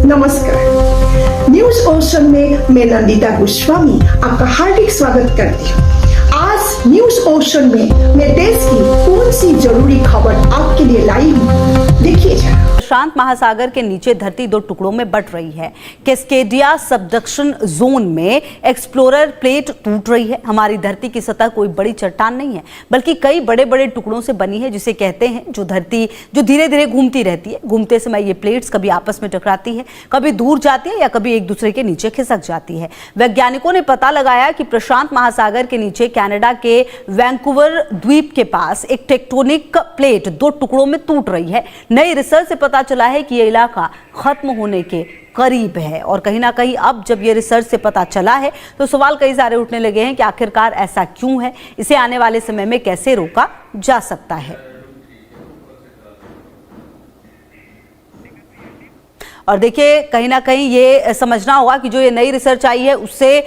नमस्कार, news ocean में मैं नंदिता गोस्वामी आपका हार्दिक स्वागत करती हूँ। आज न्यूज ओशन में मैं देश की कौन सी जरूरी खबर आपके लिए लाई हूँ, देखिए जरा। प्रशांत महासागर के नीचे धरती दो टुकड़ों में बंट रही है। कैस्केडिया सबडक्शन जोन में एक्सप्लोरर प्लेट टूट रही है। हमारी धरती की सतह कोई बड़ी चट्टान नहीं है, बल्कि कई बड़े बड़े टुकड़ों से बनी है, जिसे कहते हैं जो धरती जो धीरे धीरे घूमती रहती है। घूमते समय ये प्लेट्स कभी आपस में टकराती है, कभी दूर जाती है या कभी एक दूसरे के नीचे खिसक जाती है। वैज्ञानिकों ने पता लगाया कि प्रशांत महासागर के नीचे कनाडा के वैंकूवर द्वीप के पास एक टेक्टोनिक प्लेट दो टुकड़ों में टूट रही है। नई रिसर्च से पता चला है कि यह इलाका खत्म होने के करीब है, और कहीं ना कहीं अब जब ये रिसर्च से पता चला है तो सवाल कई सारे उठने लगे हैं कि आखिरकार ऐसा क्यों है, इसे आने वाले समय में कैसे रोका जा सकता है। और देखिए, कहीं ना कहीं ये समझना होगा कि जो ये नई रिसर्च आई है उससे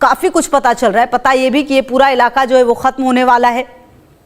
काफी कुछ पता चल रहा है। पता ये भी कि ये पूरा इलाका जो है वो खत्म होने वाला है,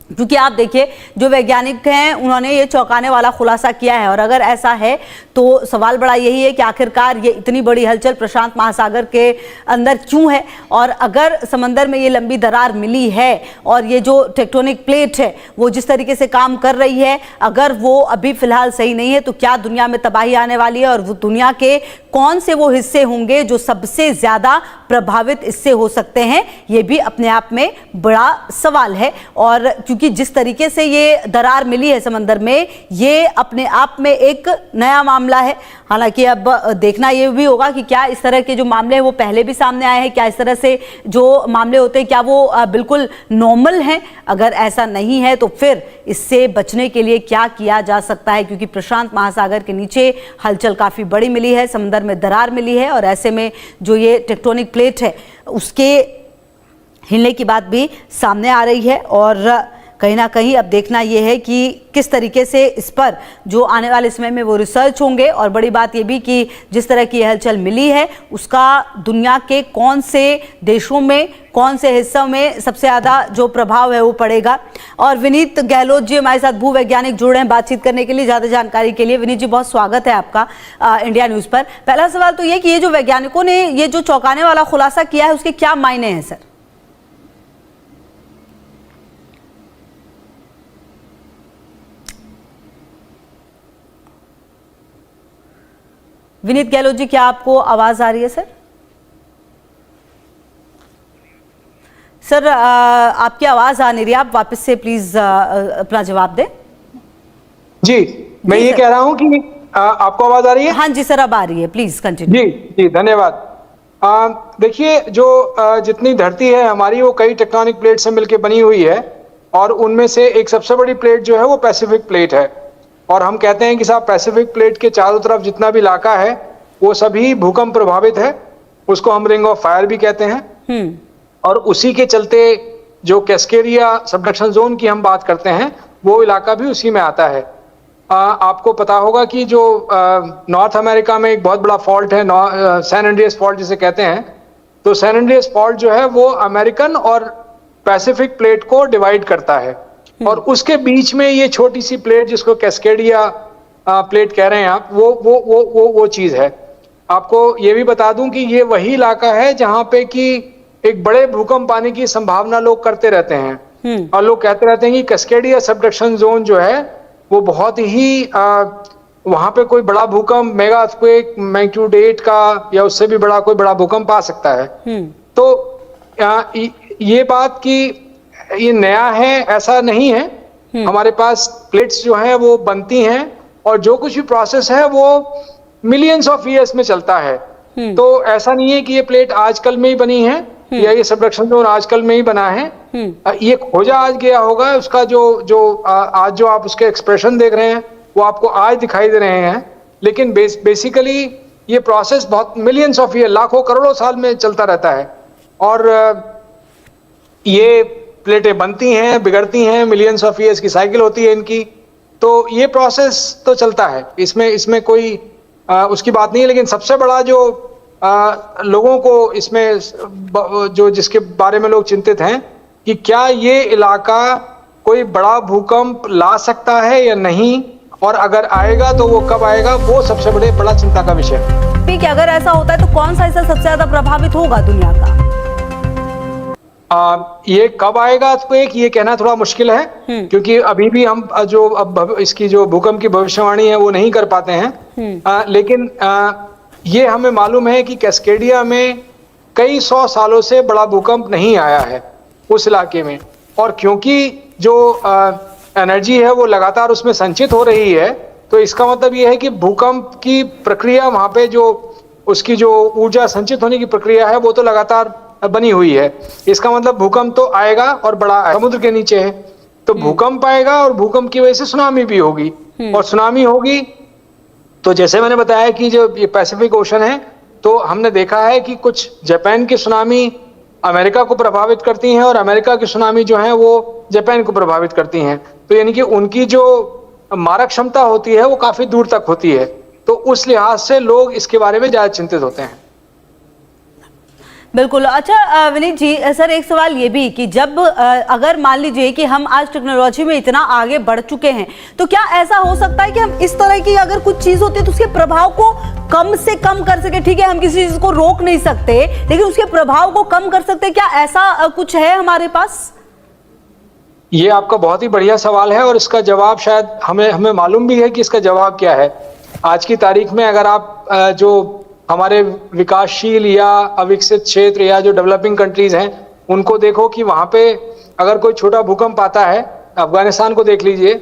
क्योंकि आप देखिए जो वैज्ञानिक हैं उन्होंने ये चौंकाने वाला खुलासा किया है। और अगर ऐसा है तो सवाल बड़ा यही है कि आखिरकार ये इतनी बड़ी हलचल प्रशांत महासागर के अंदर क्यों है, और अगर समंदर में ये लंबी दरार मिली है और ये जो टेक्टोनिक प्लेट है वो जिस तरीके से काम कर रही है, अगर वो अभी फिलहाल सही नहीं है तो क्या दुनिया में तबाही आने वाली है, और वो दुनिया के कौन से वो हिस्से होंगे जो सबसे ज्यादा प्रभावित इससे हो सकते हैं, ये भी अपने आप में बड़ा सवाल है। और क्योंकि जिस तरीके से ये दरार मिली है समंदर में, ये अपने आप में एक नया मामला है। हालांकि अब देखना ये भी होगा कि क्या इस तरह के जो मामले हैं वो पहले भी सामने आए हैं, क्या इस तरह से जो मामले होते हैं क्या वो बिल्कुल नॉर्मल हैं। अगर ऐसा नहीं है तो फिर इससे बचने के लिए क्या किया जा सकता है, क्योंकि प्रशांत महासागर के नीचे हलचल काफ़ी बड़ी मिली है, समंदर में दरार मिली है, और ऐसे में जो ये टेक्टोनिक प्लेट है उसके हिलने की बात भी सामने आ रही है। और कहीं ना कहीं अब देखना यह है कि किस तरीके से इस पर जो आने वाले समय में वो रिसर्च होंगे। और बड़ी बात यह भी कि जिस तरह की हलचल मिली है उसका दुनिया के कौन से देशों में, कौन से हिस्सों में सबसे ज़्यादा जो प्रभाव है वो पड़ेगा। और विनीत गहलोत जी हमारे साथ भूवैज्ञानिक जुड़े हैं बातचीत करने के लिए, ज़्यादा जानकारी के लिए। विनीत जी, बहुत स्वागत है आपका इंडिया न्यूज़ पर। पहला सवाल तो ये कि ये जो वैज्ञानिकों ने ये जो चौंकाने वाला खुलासा किया है उसके क्या मायने हैं सर? विनीत गहलोत जी, क्या आपको आवाज आ रही है सर? सर आपकी आवाज आ नहीं रही, आप वापस से प्लीज अपना जवाब दें। जी, मैं ये कह रहा हूं कि आपको आवाज आ रही है? हाँ जी सर, अब आ रही है, प्लीज कंटिन्यू। जी जी, धन्यवाद। देखिए, जो जितनी धरती है हमारी वो कई टेक्टोनिक प्लेट से मिलकर बनी हुई है, और उनमें से एक सबसे बड़ी प्लेट जो है वो पैसिफिक प्लेट है। और हम कहते हैं कि साहब पैसिफिक प्लेट के चारों तरफ जितना भी इलाका है वो सभी भूकंप प्रभावित है, उसको हम रिंग ऑफ फायर भी कहते हैं। और उसी के चलते जो कैस्केडिया सबडक्शन जोन की हम बात करते हैं वो इलाका भी उसी में आता है। आपको पता होगा कि जो नॉर्थ अमेरिका में एक बहुत बड़ा फॉल्ट है, सैन एंड्रियास फॉल्ट जिसे कहते हैं, तो सैन एंड्रियास फॉल्ट जो है वो अमेरिकन और पैसिफिक प्लेट को डिवाइड करता है, और उसके बीच में ये छोटी सी प्लेट जिसको कैस्केडिया प्लेट कह रहे हैं आप, वो चीज है। आपको ये भी बता दूं कि ये वही इलाका है जहां पे कि एक बड़े भूकंप आने की संभावना लोग करते रहते हैं, और लोग कहते रहते हैं कि कैस्केडिया सबडक्शन जोन जो है वो बहुत ही वहां पे कोई बड़ा भूकंप, मेगा अर्थक्वेक मैग्नीट्यूड 8 का या उससे भी बड़ा कोई बड़ा भूकंप आ सकता है। तो ये बात कि ये नया है ऐसा नहीं है। हमारे पास प्लेट्स जो हैं वो बनती हैं, और जो कुछ भी प्रोसेस है वो मिलियंस ऑफ ईयर्स में चलता है। तो ऐसा नहीं है कि ये प्लेट आजकल में ही बनी है या ये सबडक्शन जोन आजकल में ही बना है। ये खोजा आज गया होगा, उसका आज जो आप उसके एक्सप्रेशन देख रहे हैं वो आपको आज दिखाई दे रहे हैं, लेकिन बेसिकली ये प्रोसेस बहुत मिलियंस ऑफ ईयर, लाखों करोड़ों साल में चलता रहता है। और ये प्लेटें बनती हैं, बिगड़ती हैं, मिलियंस ऑफ ईयर्स की साइकिल होती है इनकी। तो ये प्रोसेस तो चलता है, इसमें कोई उसकी बात नहीं है। लेकिन सबसे बड़ा जो लोगों को इसमें जो जिसके बारे में लोग चिंतित हैं कि क्या ये इलाका कोई बड़ा भूकंप ला सकता है या नहीं, और अगर आएगा तो वो कब आएगा, वो सबसे बड़ा चिंता का विषय है। ठीक है, अगर ऐसा होता है तो कौन सा हिस्सा सबसे ज्यादा प्रभावित होगा दुनिया का? ये कब आएगा तो ये कहना थोड़ा मुश्किल है, क्योंकि अभी भी हम इसकी जो भूकंप की भविष्यवाणी है वो नहीं कर पाते हैं। लेकिन ये हमें मालूम है कि कैस्केडिया में कई 100 सालों से बड़ा भूकंप नहीं आया है उस इलाके में, और क्योंकि जो एनर्जी है वो लगातार उसमें संचित हो रही है, तो इसका मतलब ये है कि भूकंप की प्रक्रिया वहां पे जो उसकी जो ऊर्जा संचित होने की प्रक्रिया है वो तो लगातार बनी हुई है। इसका मतलब भूकंप तो आएगा और बड़ा समुद्र के नीचे है, तो भूकंप आएगा और भूकंप की वजह से सुनामी भी होगी, और सुनामी होगी तो जैसे मैंने बताया कि जो ये पैसिफिक ओशन है, तो हमने देखा है कि कुछ जापान की सुनामी अमेरिका को प्रभावित करती हैं और अमेरिका की सुनामी जो है वो जापान को प्रभावित करती हैं। तो यानी कि उनकी जो मारक क्षमता होती है वो काफी दूर तक होती है, तो उस लिहाज से लोग इसके बारे में ज्यादा चिंतित होते हैं। बिल्कुल। अच्छा विनीत जी, सर एक सवाल ये भी कि जब अगर मान लीजिए कि हम आज टेक्नोलॉजी में इतना आगे बढ़ चुके हैं, तो क्या ऐसा हो सकता है कि हम इस तरह की अगर कुछ चीज होती है तो उसके प्रभाव को कम से कम कर सके? ठीक है, हम किसी चीज को रोक नहीं सकते, लेकिन उसके प्रभाव को कम कर सकते, क्या ऐसा कुछ है हमारे पास? ये आपका बहुत ही बढ़िया सवाल है, और इसका जवाब शायद हमें मालूम भी है कि इसका जवाब क्या है। आज की तारीख में अगर आप जो हमारे विकासशील या अविकसित क्षेत्र या जो डेवलपिंग कंट्रीज हैं उनको देखो कि वहां पे अगर कोई छोटा भूकंप आता है, अफगानिस्तान को देख लीजिए,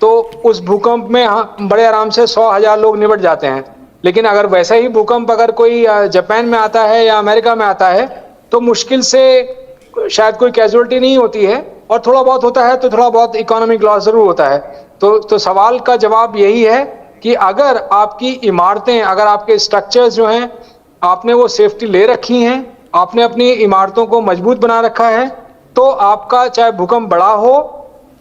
तो उस भूकंप में बड़े आराम से 100,000 लोग निपट जाते हैं। लेकिन अगर वैसा ही भूकंप अगर कोई जापान में आता है या अमेरिका में आता है तो मुश्किल से शायद कोई कैजुअलिटी नहीं होती है, और थोड़ा बहुत होता है तो थोड़ा बहुत इकोनॉमिक लॉस जरूर होता है। तो सवाल का जवाब यही है कि अगर आपकी इमारतें, अगर आपके स्ट्रक्चर्स जो हैं आपने वो सेफ्टी ले रखी हैं, आपने अपनी इमारतों को मजबूत बना रखा है, तो आपका चाहे भूकंप बड़ा हो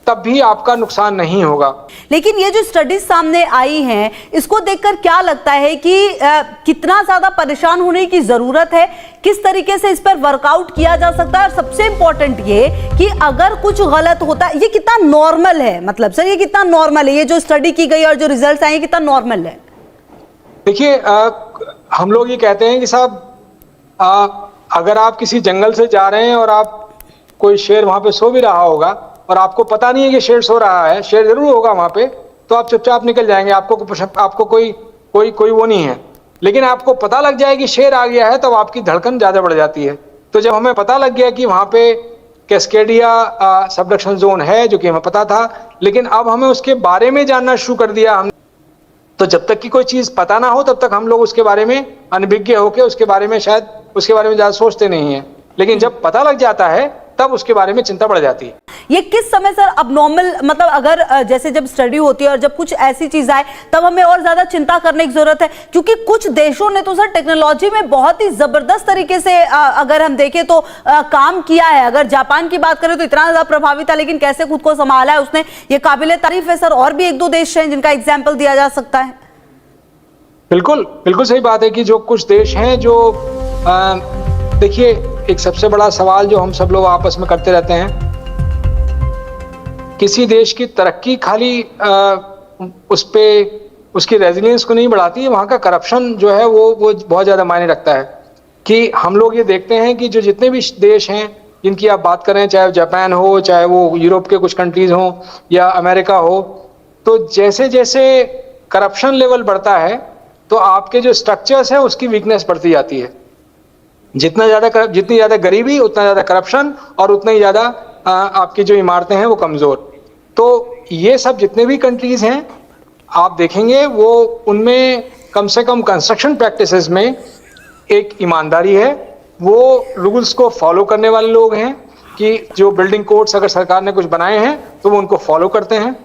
तब भी आपका नुकसान नहीं होगा। लेकिन ये जो स्टडीज सामने आई हैं, इसको देखकर क्या लगता है कि कितना ज्यादा परेशान होने की जरूरत है, किस तरीके से इस पर वर्कआउट किया जा सकता है, और सबसे इंपॉर्टेंट ये कि अगर कुछ गलत होता है ये कितना नॉर्मल है? मतलब सर ये कितना नॉर्मल है, ये जो स्टडी की गई और जो रिजल्ट आए कितना नॉर्मल है? देखिए, हम लोग ये कहते हैं कि साहब अगर आप किसी जंगल से जा रहे हैं और आप कोई शेर वहां पे सो भी रहा होगा और आपको पता नहीं है कि शेर सो रहा है, शेर जरूर होगा वहां पे, तो आप चुपचाप निकल जाएंगे, आपको कोई वो नहीं है। लेकिन आपको पता लग जाए कि शेर आ गया है तब आपकी धड़कन ज्यादा बढ़ जाती है। तो जब हमें पता लग गया कि वहां पे कैस्केडिया सबडक्शन जोन है, जो कि हमें पता था, लेकिन अब हमें उसके बारे में जानना शुरू कर दिया हमने। तो जब तक कि कोई चीज पता ना हो तब तक हम लोग उसके बारे में अनभिज्ञ होकर उसके बारे में ज्यादा सोचते नहीं है, लेकिन जब पता लग जाता है तब उसके बारे में चिंता बढ़ जाती है। ये किस समय सर अबनॉर्मल, मतलब अगर जैसे जब स्टडी होती है और जब कुछ ऐसी चीज आए तब हमें और ज्यादा चिंता करने की जरूरत है? क्योंकि कुछ देशों ने तो सर टेक्नोलॉजी में बहुत ही जबरदस्त तरीके से अगर हम देखें तो काम किया है। अगर जापान की बात करें तो इतना ज्यादा प्रभावित था, लेकिन कैसे खुद को संभाला है उसने, ये काबिले तारीफ है सर। और भी एक दो देश हैं जिनका एग्जाम्पल दिया जा सकता है। बिल्कुल सही बात है कि जो कुछ देश हैं जो देखिए, एक सबसे बड़ा सवाल जो हम सब लोग आपस में करते रहते हैं, किसी देश की तरक्की खाली उसकी रेजिलियंस को नहीं बढ़ाती है, वहाँ का करप्शन जो है वो बहुत ज़्यादा मायने रखता है। कि हम लोग ये देखते हैं कि जो जितने भी देश हैं जिनकी आप बात करें, चाहे जापान हो, चाहे वो यूरोप के कुछ कंट्रीज हों या अमेरिका हो, तो जैसे जैसे करप्शन लेवल बढ़ता है तो आपके जो स्ट्रक्चर्स हैं उसकी वीकनेस बढ़ती जाती है। जितनी ज़्यादा गरीबी उतना ज़्यादा करप्शन, और उतना ही ज़्यादा आपकी जो इमारतें हैं वो कमज़ोर। तो ये सब जितने भी कंट्रीज़ हैं आप देखेंगे वो उनमें कम से कम कंस्ट्रक्शन प्रैक्टिसेस में एक ईमानदारी है, वो रूल्स को फॉलो करने वाले लोग हैं कि जो बिल्डिंग कोड्स अगर सरकार ने कुछ बनाए हैं तो वो उनको फॉलो करते हैं।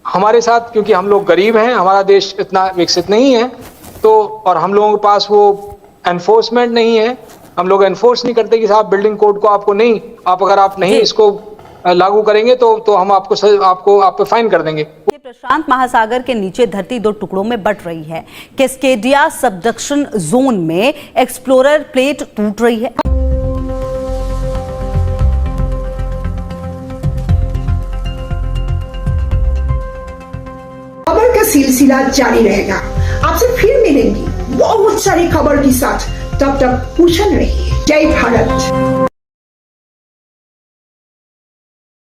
हमारे साथ क्योंकि हम लोग गरीब हैं, हमारा देश इतना विकसित नहीं है, तो और हम लोगों के पास वो एनफोर्समेंट नहीं है, हम लोग एनफोर्स नहीं करते कि साहब बिल्डिंग कोड को अगर आप नहीं इसको लागू करेंगे तो हम आप पे फाइन कर देंगे। प्रशांत महासागर के नीचे धरती दो टुकड़ों में बट रही है। कैस्केडिया सबडक्शन जोन में एक्सप्लोरर प्लेट टूट रही है। सिलसिला जारी रहेगा। आपसे फिर मिलेंगे बहुत सारी खबर के साथ, तब तक कुशल रहिए। जय भारत।